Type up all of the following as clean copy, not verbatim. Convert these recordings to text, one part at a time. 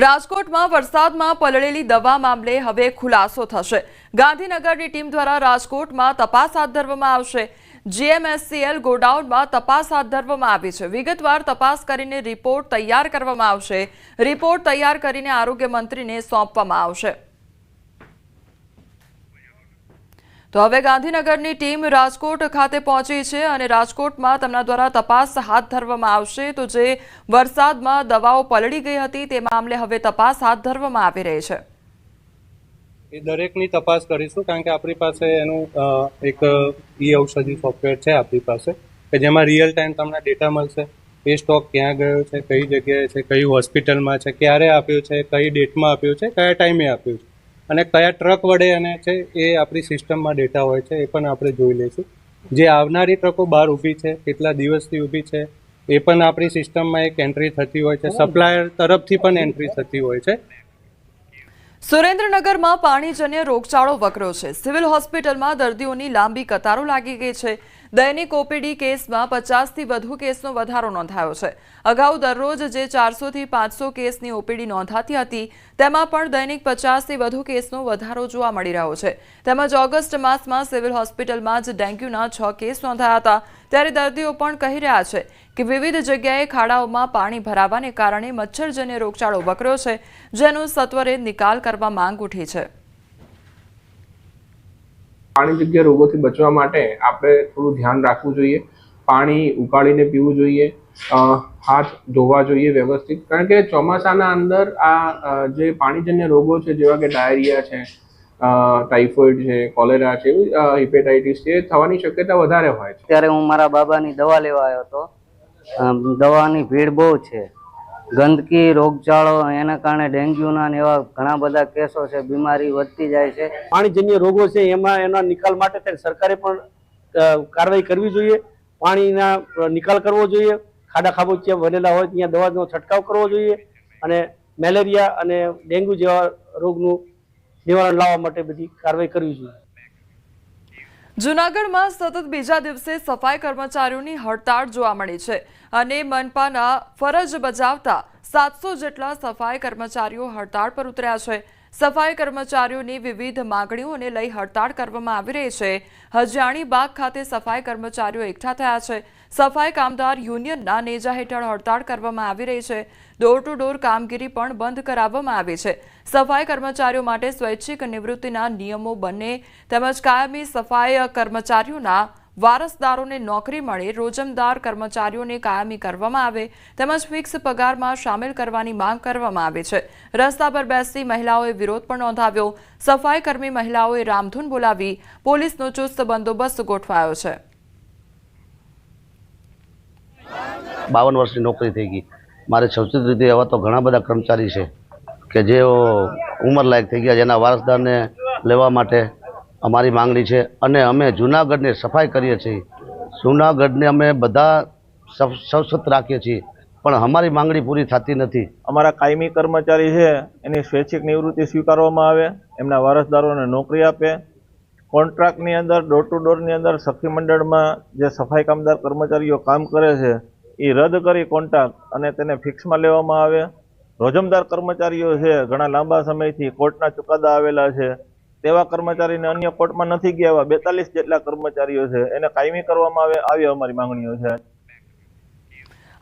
રાજકોટમાં વરસાદમાં પલળેલી દવા મામલે હવે ખુલાસો થશે। ગાંધીનગરની ટીમ દ્વારા રાજકોટમાં તપાસ હાથ ધરવામાં આવશે। જીએમએસસીએલ ગોડાઉનમાં તપાસ હાથ ધરવામાં આવી છે। વિગતવાર તપાસ કરીને રિપોર્ટ તૈયાર કરવામાં આવશે। રિપોર્ટ તૈયાર કરીને આરોગ્ય મંત્રીને સોંપવામાં આવશે। તો હવે ગાંધીનગરની ટીમ રાજકોટ ખાતે પહોંચી છે અને રાજકોટમાં તેમના દ્વારા તપાસ હાથ ધરવામાં આવશે। તો જે વરસાદમાં દવાઓ પલળી ગઈ હતી તે મામલે હવે તપાસ હાથ ધરવામાં આવી રહી છે। એ દરેકની તપાસ કરીશું, કારણ કે આપણી પાસે એનું એક ઈ ઔષધિ સોફ્ટવેર છે આપણી પાસે કે જેમાં રિયલ ટાઈમ તમને ડેટા મળશે। એ સ્ટોક ક્યાં ગયો છે, કઈ જગ્યાએ છે, કઈ હોસ્પિટલમાં છે, ક્યારે આપ્યો છે, કઈ ડેટમાં આપ્યો છે, કયા ટાઈમે આપ્યું છે અને કયા ટ્રક વડે અને છે એ આપણી સિસ્ટમમાં ડેટા હોય છે, એ પણ આપણે જોઈ લઈશું। જે આવનારી ટ્રકો બહાર ઊભી છે, કેટલા દિવસથી ઊભી છે, એ પણ આપણી સિસ્ટમમાં એક એન્ટ્રી થતી હોય છે। સપ્લાયર તરફથી પણ એન્ટ્રી થતી હોય છે। સુરેન્દ્રનગરમાં પાણીજન્ય રોગચાળો વકર્યો છે। સિવિલ હોસ્પિટલમાં દર્દીઓની લાંબી કતારો લાગી ગઈ છે। દૈનિક ઓપીડી કેસમાં 50થી વધુ કેસનો વધારો નોંધાયો છે। અગાઉ દરરોજ જે 400 થી 500 કેસની ઓપીડી નોંધાતી હતી તેમાં પણ દૈનિક 50થી વધુ કેસનો વધારો જોવા મળી રહ્યો છે। તેમજ ઓગસ્ટ માસમાં સિવિલ હોસ્પિટલમાં જ ડેન્ગ્યુના 6 કેસ નોંધાયા હતા। ત્યારે દર્દીઓ પણ કહી રહ્યા છે કે વિવિધ જગ્યાએ ખાડાઓમાં પાણી ભરાવાને કારણે મચ્છરજન્ય રોગચાળો વકર્યો છે, જેનો સત્વરે નિકાલ કરવા માંગ ઉઠી છે। પાણીજન્ય રોગોથી બચવા માટે આપણે થોડું ધ્યાન રાખવું જોઈએ। પાણી ઉકાળીને પીવું જોઈએ, હાથ ધોવા જોઈએ વ્યવસ્થિત, કારણ કે ચોમાસાના અંદર આ જે પાણીજન્ય રોગો છે જેવા કે ડાયરિયા છે, ટાઇફોઇડ છે, કોલેરા છે, હિપેટાઇટિસ છે, થવાની શક્યતા વધારે હોય છે। ત્યારે હું મારા બાબાની દવા લેવા આવ્યો હતો। દવાની ભીડ બહુ છે, ગંદકી, રોગચાળો, એના કારણે ડેન્ગ્યુના ને એવા ઘણા બધા કેસો છે, બીમારી વધતી જાય છે। પાણીજન્ય રોગો છે એમાં એના નિકાલ માટે સરકારે પણ કાર્યવાહી કરવી જોઈએ। પાણીના નિકાલ કરવો જોઈએ, ખાડા ખાબોચિયા ભરેલા હોય ત્યાં દવાનો છંટકાવ કરવો જોઈએ અને મેલેરિયા અને ડેન્ગ્યુ જેવા રોગનું નિવારણ લાવવા માટે બધી કાર્યવાહી કરવી જોઈએ। જૂનાગઢમાં સતત બીજા દિવસે સફાઈ કર્મચારીઓની હડતાળ જોવા મળી છે અને મનપાના ફરજ બજાવતા 700 જેટલા સફાઈ કર્મચારીઓ હડતાળ પર ઉતર્યા છે। સફાઈ કર્મચારીઓની વિવિધ માંગણીઓને લઈ હડતાળ કરવામાં આવી રહી છે। હજાણી બાગ ખાતે સફાઈ કર્મચારીઓ એકઠા થયા છે। સફાઈ કામદાર યુનિયનના નેજા હેઠળ હડતાળ કરવામાં આવી રહી છે। ડોર ટુ ડોર કામગીરી પણ બંધ કરાવવામાં આવી છે। સફાઈ કર્મચારીઓ માટે સ્વૈચ્છિક નિવૃત્તિના નિયમો બને તેમજ કાયમી સફાઈ કર્મચારીઓના વારસદારોને નોકરી મળે, રોજમદાર કર્મચારીઓને કાયમી કરવામાં આવે તેમજ ફિક્સ પગારમાં સામેલ કરવાની માંગ કરવામાં આવી છે। રસ્તા પર બેસતી મહિલાઓએ વિરોધ પણ નોંધાવ્યો। સફાઈ કર્મી મહિલાઓએ રામધૂન બોલાવી પોલીસનો ચુસ્ત બંદોબસ્ત ગોઠવાયો છે। 52 વર્ષની નોકરી થઈ ગઈ મારે। 36 રીતે એવા તો ઘણા બધા કર્મચારી છે કે જેઓ ઉંમરલાયક થઈ ગયા, જેના વારસદારને લેવા માટે અમારી માંગણી છે અને અમે જૂનાગઢને સફાઈ કરીએ છીએ। જૂનાગઢને અમે બધા સશસ્ત્ર રાખીએ છીએ, પણ અમારી માંગણી પૂરી થતી નથી। અમારા કાયમી કર્મચારી છે એની સ્વૈચ્છિક નિવૃત્તિ સ્વીકારવામાં આવે, એમના વારસદારોને નોકરી આપે। કોન્ટ્રાક્ટની અંદર, ડોર ટુ ડોરની અંદર સખી મંડળમાં જે સફાઈ કામદાર કર્મચારીઓ કામ કરે છે એ રદ કરી કોન્ટ્રાક્ટ અને તેને ફિક્સમાં લેવામાં આવે। રોજમદાર કર્મચારીઓ છે, ઘણા લાંબા સમયથી કોર્ટના ચુકાદા આવેલા છે, તેવા કર્મચારીને અન્ય કોર્ટમાં નથી ગયા એવા 42 જેટલા કર્મચારીઓ છે, એને કાયમી કરવામાં આવે, આવી અમારી માંગણીઓ છે।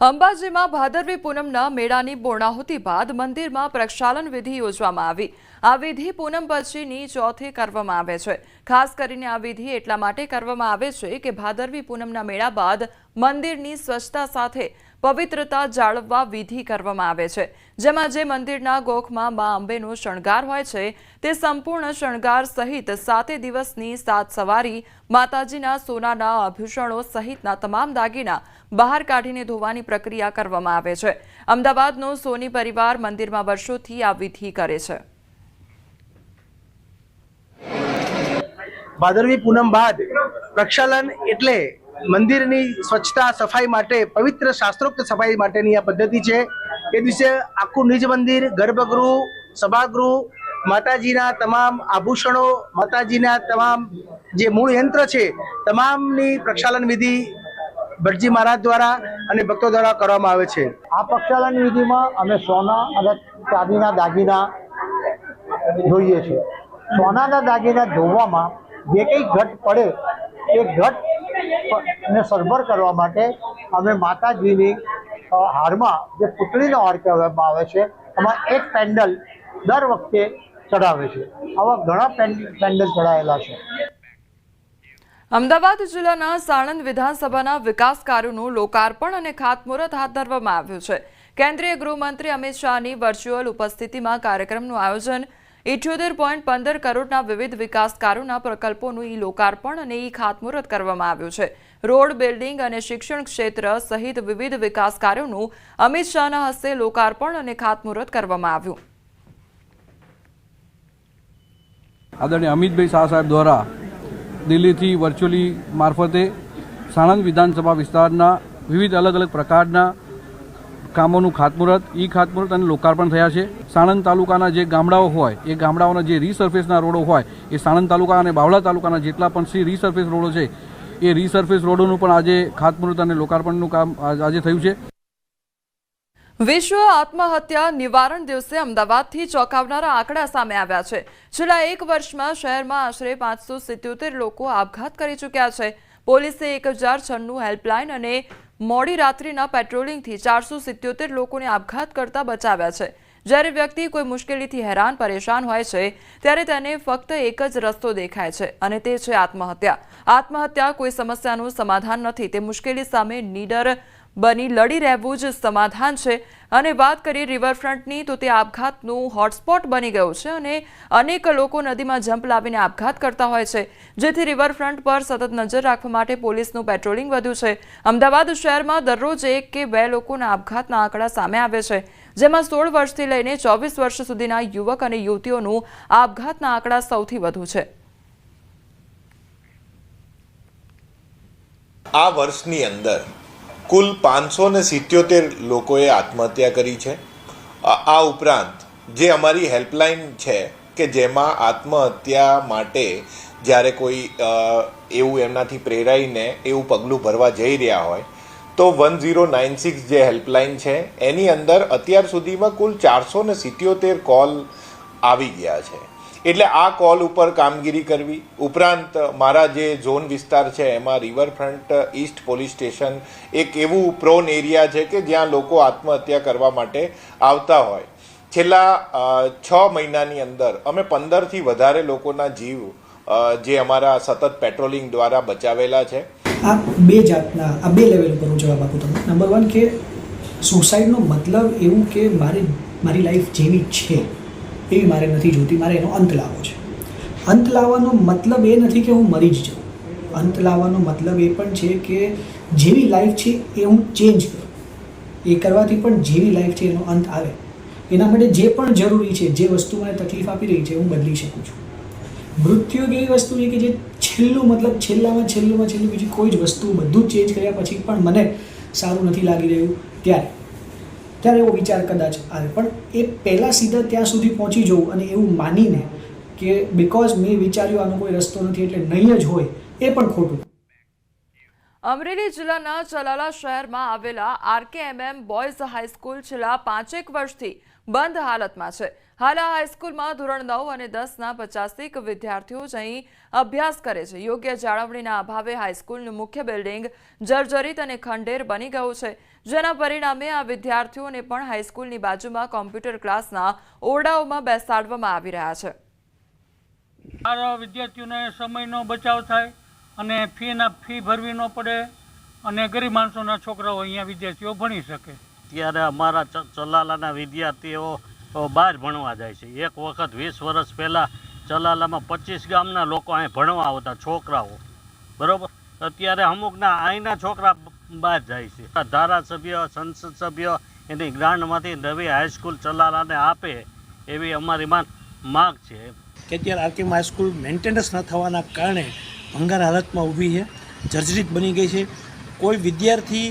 અંબાજીમાં ભાદરવી પૂનમના મેળાની પૂર્ણાહુતિ બાદ મંદિરમાં પ્રક્ષાલન વિધિ યોજવામાં આવી। આ વિધિ પૂનમ પછીની ચોથે કરવામાં આવે છે। ખાસ કરીને આ વિધિ એટલા માટે કરવામાં આવે છે કે ભાદરવી પૂનમના મેળા બાદ મંદિરની સ્વચ્છતા સાથે પવિત્રતા જાળવવા વિધિ કરવામાં આવે છે, જેમાં જે મંદિરના ગોખમાં મા અંબેનો શણગાર હોય છે તે સંપૂર્ણ શણગાર સહિત 7 દિવસની 7 સવારી માતાજીના સોનાના આભૂષણો સહિતના તમામ દાગીના બહાર કાઢીને ધોવાની પ્રક્રિયા કરવામાં આવે છે। અમદાવાદનો સોની પરિવાર મંદિરમાં વર્ષોથી આ વિધિ કરે છે। ભાદરવી પૂનમ બાદ પ્રક્ષાલન એટલે મંદિરની સ્વચ્છતા સફાઈ માટે પવિત્ર શાસ્ત્રોક્ત સફાઈ માટેની આ પદ્ધતિ છે। એ દિવસે આખું નિજ મંદિર, ગર્ભગૃહ, સભાગૃહ, માતાજીના તમામ આભૂષણો, માતાજીના તમામ જે મૂળ યંત્ર છે તમામની પ્રક્ષાલન વિધિ ભટજી મહારાજ દ્વારા અને ભક્તો દ્વારા કરવામાં આવે છે। આ પ્રક્ષાલન વિધિમાં અમે સોના અને ચાંદીના દાગીના જોઈએ છે. સોનાના દાગીના ધોવામાં જે કંઈ ઘટ પડે એ ઘટને સરભર કરવા માટે અમે માતાજીની હારમાં જે પુતળીનો હાર કહેવામાં આવે છે એમાં એક પેન્ડલ દર વખતે ચડાવે છે. આવા ઘણા પેન્ડલ ચડાયેલા છે. અમદાવાદ જિલ્લાના સાણંદ વિધાનસભાના વિકાસ કાર્યોનું લોકાર્પણ અને ખાતમુહૂર્ત હાથ ધરવામાં આવ્યું છે. કેન્દ્રીય ગૃહમંત્રી અમિત શાહની વર્ચ્યુઅલ ઉપસ્થિતિમાં કાર્યક્રમનું આયોજન 78.15 કરોડના વિવિધ વિકાસ કાર્યોના પ્રકલ્પોનું લોકાર્પણ અને ખાતમુહૂર્ત કરવામાં આવ્યું છે. રોડ, બિલ્ડિંગ અને શિક્ષણ ક્ષેત્ર સહિત વિવિધ વિકાસ કાર્યોનું અમિત શાહના હસ્તે લોકાર્પણ અને ખાતમુહૂર્ત કરવામાં આવ્યું. આદરણીય અમિતભાઈ શાહ સાહેબ દ્વારા દિલ્હીથી વર્ચ્યુઅલી મારફતે સાણંદ વિધાનસભા વિસ્તારના વિવિધ અલગ અલગ પ્રકારના કામોનું ખાતમુહૂર્ત, ખાતમુહૂર્ત અને લોકાર્પણ થયા છે. સાણંદ તાલુકાના જે ગામડાઓ હોય એ ગામડાઓના જે રીસર્ફેસના રોડો હોય એ સાણંદ તાલુકા અને બાવળા તાલુકાના જેટલા પણ રીસર્ફેસ રોડો છે એ રીસર્ફેસ રોડોનું પણ આજે ખાતમુહૂર્ત અને લોકાર્પણનું કામ આજે થયું છે. વિશ્વ આત્મહત્યા નિવારણ દિવસે અમદાવાદથી ચોંકાવનારા આંકડા સામે આવ્યા છે. છેલ્લા એક વર્ષમાં શહેરમાં આશરે 577 લોકો આપઘાત કરી ચૂક્યા છે. પોલીસે 1096 હેલ્પલાઇન અને મોડી રાત્રિના પેટ્રોલિંગથી 477 લોકોને આપઘાત કરતા બચાવ્યા છે. જ્યારે વ્યક્તિ કોઈ મુશ્કેલીથી હેરાન પરેશાન હોય છે ત્યારે તેને ફક્ત એક જ રસ્તો દેખાય છે અને તે છે આત્મહત્યા. આત્મહત્યા કોઈ સમસ્યાનું સમાધાન નથી, તે મુશ્કેલી સામે નીડર બની લડી રહેવું જ સમાધાન છે. અને વાત કરીએ રિવરફ્રન્ટની તો તે આપઘાતનું હોટસ્પોટ બની ગયું છે અને અનેક લોકો નદીમાં જમ્પ લાવીને આપઘાત કરતા હોય છે, જેથી રિવરફ્રન્ટ પર સતત નજર રાખવા માટે પોલીસનું પેટ્રોલિંગ વધ્યું છે. અમદાવાદ શહેરમાં દરરોજ 1 કે 2 લોકોના આપઘાતના આંકડા સામે આવે છે, જેમાં 16 વર્ષથી લઈને 24 વર્ષ સુધીના યુવક અને યુવતીઓનું આપઘાતના આંકડા સૌથી વધુ છે. આ વર્ષની અંદર કુલ 577 લોકોએ આત્મહત્યા કરી છે. આ ઉપરાંત જે અમારી હેલ્પલાઇન છે કે જેમાં આત્મહત્યા માટે જ્યારે કોઈ એવું એમનાથી પ્રેરાઈને એવું પગલું ભરવા જઈ રહ્યા હોય તો 1096 જે હેલ્પલાઇન છે એની અંદર અત્યાર સુધીમાં કુલ 477 કોલ આવી ગયા છે. એટલે આ કોલ ઉપર કામગીરી કરવી ઉપરાંત મારા જે ઝોન વિસ્તાર છે એમાં રિવરફ્રન્ટ ઈસ્ટ પોલીસ સ્ટેશન એક એવું પ્રોન એરિયા છે કે જ્યાં લોકો આત્મહત્યા કરવા માટે આવતા હોય. છેલ્લા 6 મહિનાની અંદર અમે 15થી વધારે લોકોના જીવ જે અમારા સતત પેટ્રોલિંગ દ્વારા બચાવેલા છે. આ બે લેવલ ઉપર હું જવાબ આપું તમને. નંબર 1 કે સુસાઇડનો મતલબ એવું કે મારી લાઈફ જેવી છે એવી મારે નથી જોતી, મારે એનો અંત લાવવો છે. અંત લાવવાનો મતલબ એ નથી કે હું મરી જ જાઉં. અંત લાવવાનો મતલબ એ પણ છે કે જેવી લાઈફ છે એ હું ચેન્જ કરું. એ કરવાથી પણ જેવી લાઈફ છે એનો અંત આવે. એના માટે જે પણ જરૂરી છે, જે વસ્તુ મને તકલીફ આપી રહી છે હું બદલી શકું છું. મૃત્યુ એવી વસ્તુ છે કે જે છેલ્લામાં છેલ્લું બીજી કોઈ જ વસ્તુ બધું જ ચેન્જ કર્યા પછી પણ મને સારું નથી લાગી રહ્યું ત્યારે એવો વિચાર કદાચ આવે. પણ એ પહેલાં સીધા ત્યાં સુધી પહોંચી જવું અને એવું માનીને કે બિકોઝ મેં વિચાર્યું આનો કોઈ રસ્તો નથી એટલે નહીં જ હોય, એ પણ ખોટું. અમરેલી જિલ્લાના ચલાલા શહેરમાં આવેલા RKMM બોયઝ હાઈસ્કૂલ છેલ્લા 5 વર્ષથી બંધ હાલતમાં છે. હાલ આ હાઈસ્કૂલમાં ધોરણ 9 અને 10ના 50 વિદ્યાર્થીઓ જ અહીં અભ્યાસ કરે છે. યોગ્ય જાળવણીના અભાવે હાઈસ્કૂલનું મુખ્ય બિલ્ડિંગ જર્જરિત અને ખંડેર બની ગયું છે, જેના પરિણામે આ વિદ્યાર્થીઓને પણ હાઈસ્કૂલની બાજુમાં કોમ્પ્યુટર ક્લાસના ઓરડાઓમાં બેસાડવામાં આવી રહ્યા છે. વિદ્યાર્થીઓને સમયનો બચાવ થાય અને ફી ભરવી ન પડે અને ગરીબ માણસોના છોકરાઓ અહીંયા વિદ્યાર્થીઓ ભણી શકે. ત્યારે અમારા ચલાલાના વિદ્યાર્થીઓ બહાર ભણવા જાય છે. એક વખત 20 વર્ષ પહેલાં ચલાલામાં 25 ગામના લોકો અહીં ભણવા આવતા છોકરાઓ, બરાબર. અત્યારે અમુકના અહીંના છોકરા બહાર જાય છે. ધારાસભ્ય, સંસદ સભ્ય એની ગ્રાન્ટમાંથી નવી હાઈસ્કૂલ ચલાલાને આપે એવી અમારી માગ છે. કે અત્યારે RKM હાઈસ્કૂલ મેન્ટેનન્સ ન થવાના કારણે ભંગાર હાલતમાં ઊભી છે, જર્જરિત બની ગઈ છે. કોઈ વિદ્યાર્થી